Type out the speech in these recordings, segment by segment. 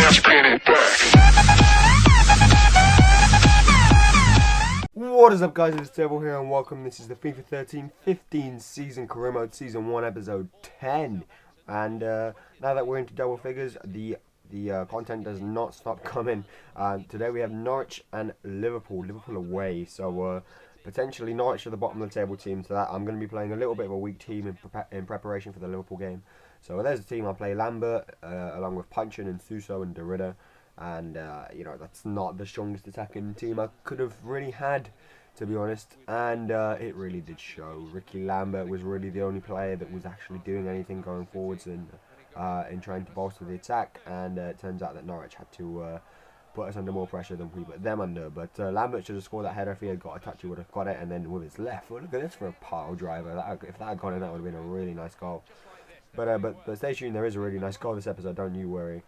What is up, guys? It's Devil here and welcome. This is the FIFA 13-15 season career mode season 1 episode 10. And now that we're into double figures, the content does not stop coming. Today we have Norwich and Liverpool away, so potentially Norwich are the bottom of the table team. So that I'm going to be playing a little bit of a weak team in preparation for the Liverpool game. So there's the team. I'll play Lambert along with Punchin and Suso and Derrida. And you know, that's not the strongest attacking team I could have really had, to be honest. And it really did show. Ricky Lambert was really the only player that was actually doing anything going forwards and in trying to bolster the attack. And it turns out that Norwich had to put us under more pressure than we put them under. But Lambert should have scored that header. If he had got a touch, he would have got it. And then with his left, well, look at this for a pile driver. If that had gone in, that would have been a really nice goal. But stay tuned, there is a really nice goal this episode, don't you worry.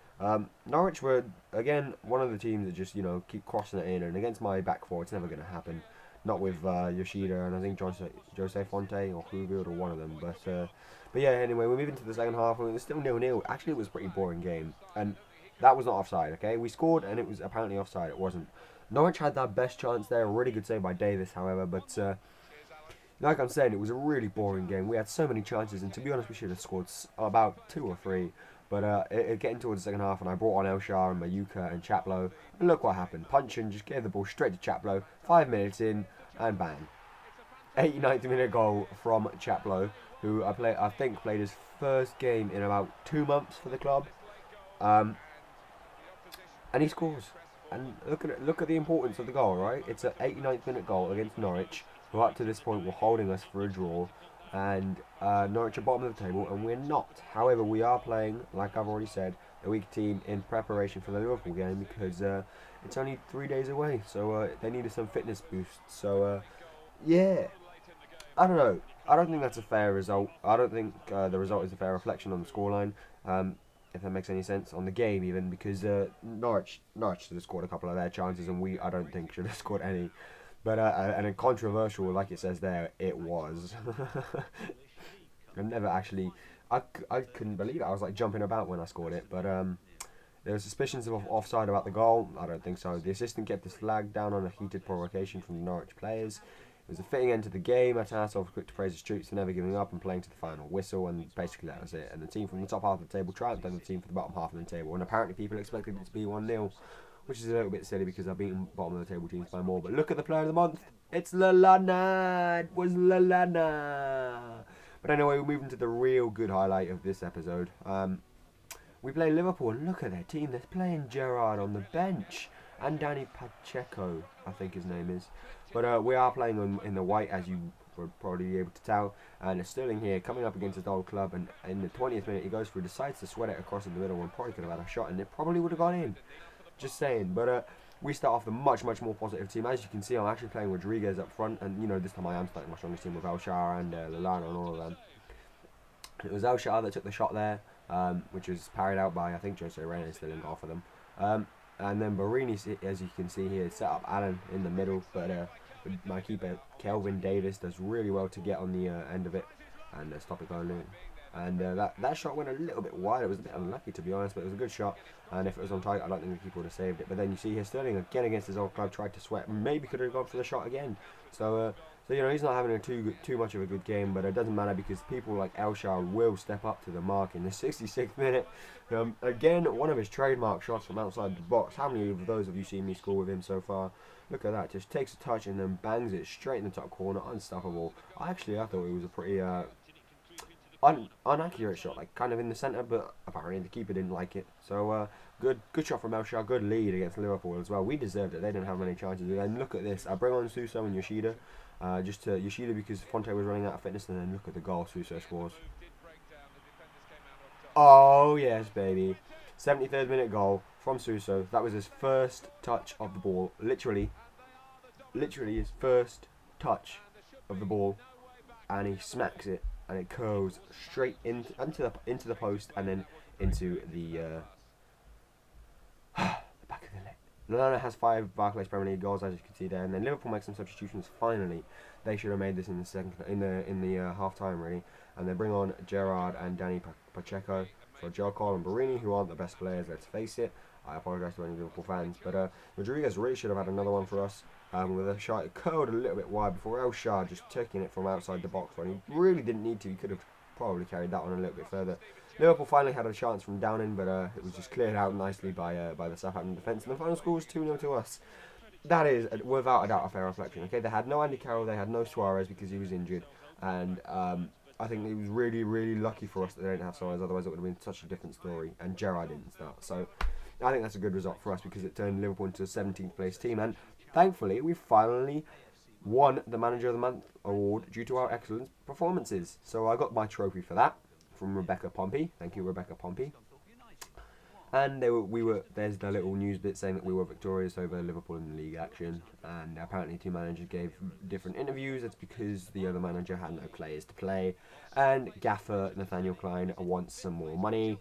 Norwich were, again, one of the teams that just, you know, keep crossing it in. And against my back four, it's never going to happen. Not with Yoshida and I think Jose Fonte or Huvud or one of them. But yeah, anyway, we're moving to the second half. And it was still 0-0. Actually, it was a pretty boring game. And that was not offside, okay? We scored and it was apparently offside. It wasn't. Norwich had that best chance there. A really good save by Davis, however. But like I'm saying, it was a really boring game. We had so many chances, and to be honest, we should have scored about 2 or 3. But getting towards the second half, and I brought on Elshar and Mayuka and Chaplow, and look what happened. Punchin just gave the ball straight to Chaplow, 5 minutes in, and bang. 89th minute goal from Chaplow, who I think played his first game in about 2 months for the club. And he scores. And look at the importance of the goal, right? It's an 89th minute goal against Norwich, who up to this point were holding us for a draw, and Norwich are bottom of the table, and we're not. However, we are playing, like I've already said, a weak team in preparation for the Liverpool game because it's only 3 days away, so they needed some fitness boost. So yeah, I don't know. I don't think that's a fair result. I don't think the result is a fair reflection on the scoreline, if that makes any sense, on the game even, because Norwich should have scored a couple of their chances, and I don't think should have scored any. But and a controversial, like it says there, it was. I never actually, I couldn't believe it. I was like jumping about when I scored it. But there were suspicions of offside about the goal. I don't think so. The assistant kept his flag down on a heated provocation from the Norwich players. It was a fitting end to the game. Atanasov was quick to praise his troops for never giving up and playing to the final whistle. And basically that was it. And the team from the top half of the table triumphed over the team from the bottom half of the table. And apparently people expected it to be 1-0. Which is a little bit silly because I've beaten bottom of the table teams by more. But look at the player of the month. It's Lallana. It was Lallana. But anyway, we're moving to the real good highlight of this episode. We play Liverpool, and look at their team. They're playing Gerrard on the bench. And Danny Pacheco, I think his name is. But we are playing in the white, as you would probably be able to tell. And Sterling here, coming up against his old club. And in the 20th minute, he goes through, decides to sweat it across in the middle, and probably could have had a shot, and it probably would have gone in. Just saying. But we start off the much more positive team. As you can see, I'm actually playing Rodriguez up front, and you know, this time I am starting my strongest team with Elshar and Lallana and all of them. It was Elshar that took the shot there, which was parried out by, I think, Jose Reyna still in goal for them. And then Barini, as you can see here, set up Allen in the middle, but my keeper Kelvin Davis does really well to get on the end of it and stop it going in. And that shot went a little bit wide. It was a bit unlucky, to be honest, but it was a good shot. And if it was on target, I don't think the keeper would have saved it. But then you see here, Sterling again against his old club tried to sweat. Maybe could have gone for the shot again. So you know, he's not having too much of a good game, but it doesn't matter because people like Elshar will step up to the mark in the 66th minute. Again, one of his trademark shots from outside the box. How many of those have you seen me score with him so far? Look at that. Just takes a touch and then bangs it straight in the top corner. Unstoppable. I thought it was a pretty unaccurate shot, like kind of in the centre, but apparently the keeper didn't like it. So good shot from Elshar, good lead against Liverpool as well. We deserved it. They didn't have many chances. And look at this. I bring on Suso and Yoshida, just to Yoshida because Fonte was running out of fitness, and then look at the goal Suso scores. Oh yes, baby. 73rd minute goal from Suso. That was his first touch of the ball. Literally his first touch of the ball, and he smacks it. And it curls straight into the post and then into the back of the net. Lallana has 5 Barclays Premier League goals, as you can see there, and then Liverpool make some substitutions. Finally, they should have made this in the half time really, and they bring on Gerrard and Danny Pacheco for Joe and Barini, who aren't the best players, let's face it. I apologise to any Liverpool fans, but Rodriguez really should have had another one for us. With a shot curled a little bit wide before El Shah just taking it from outside the box when he really didn't need to. He could have probably carried that one a little bit further. Liverpool finally had a chance from Downing, but it was just cleared out nicely by the Southampton defence, and the final score was 2-0 to us. That is, without a doubt, a fair reflection. Okay, they had no Andy Carroll, they had no Suarez because he was injured, and I think it was really, really lucky for us that they didn't have Suarez, otherwise it would have been such a different story, and Gerrard didn't start. So I think that's a good result for us because it turned Liverpool into a 17th place team, and thankfully we finally won the Manager of the Month award due to our excellent performances. So I got my trophy for that from Rebecca Pompey. Thank you, Rebecca Pompey. And there's the little news bit saying that we were victorious over Liverpool in the league action, and apparently two managers gave different interviews. That's because the other manager had no players to play, and Gaffer Nathaniel Klein wants some more money.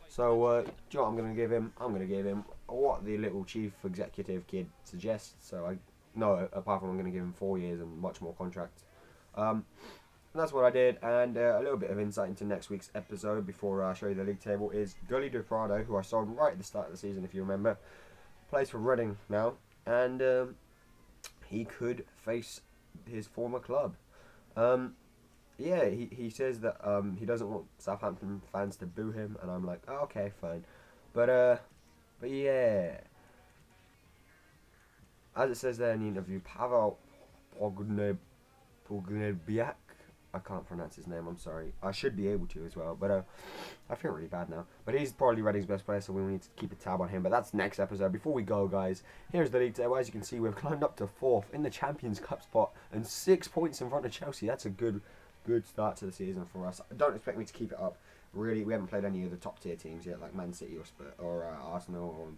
So, do you know what I'm going to give him? I'm going to give him what the little chief executive kid suggests. So, apart from I'm going to give him 4 years and much more contract. That's what I did, and a little bit of insight into next week's episode before I show you the league table is Gully De Prado, who I sold right at the start of the season, if you remember, plays for Reading now, and he could face his former club. He says that he doesn't want Southampton fans to boo him, and I'm like, oh, okay, fine. But yeah, as it says there in the interview, Pavel Pognebiak, I can't pronounce his name, I'm sorry. I should be able to as well, but I feel really bad now. But he's probably Reading's best player, so we need to keep a tab on him. But that's next episode. Before we go, guys, here's the league table. As you can see, we've climbed up to 4th in the Champions Cup spot and 6 points in front of Chelsea. That's a good start to the season for us. Don't expect me to keep it up. Really, we haven't played any of the top tier teams yet, like Man City or Arsenal or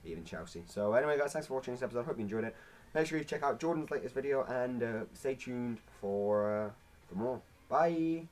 even Chelsea. So anyway, guys, thanks for watching this episode. Hope you enjoyed it. Make sure you check out Jordan's latest video and stay tuned for more. Bye.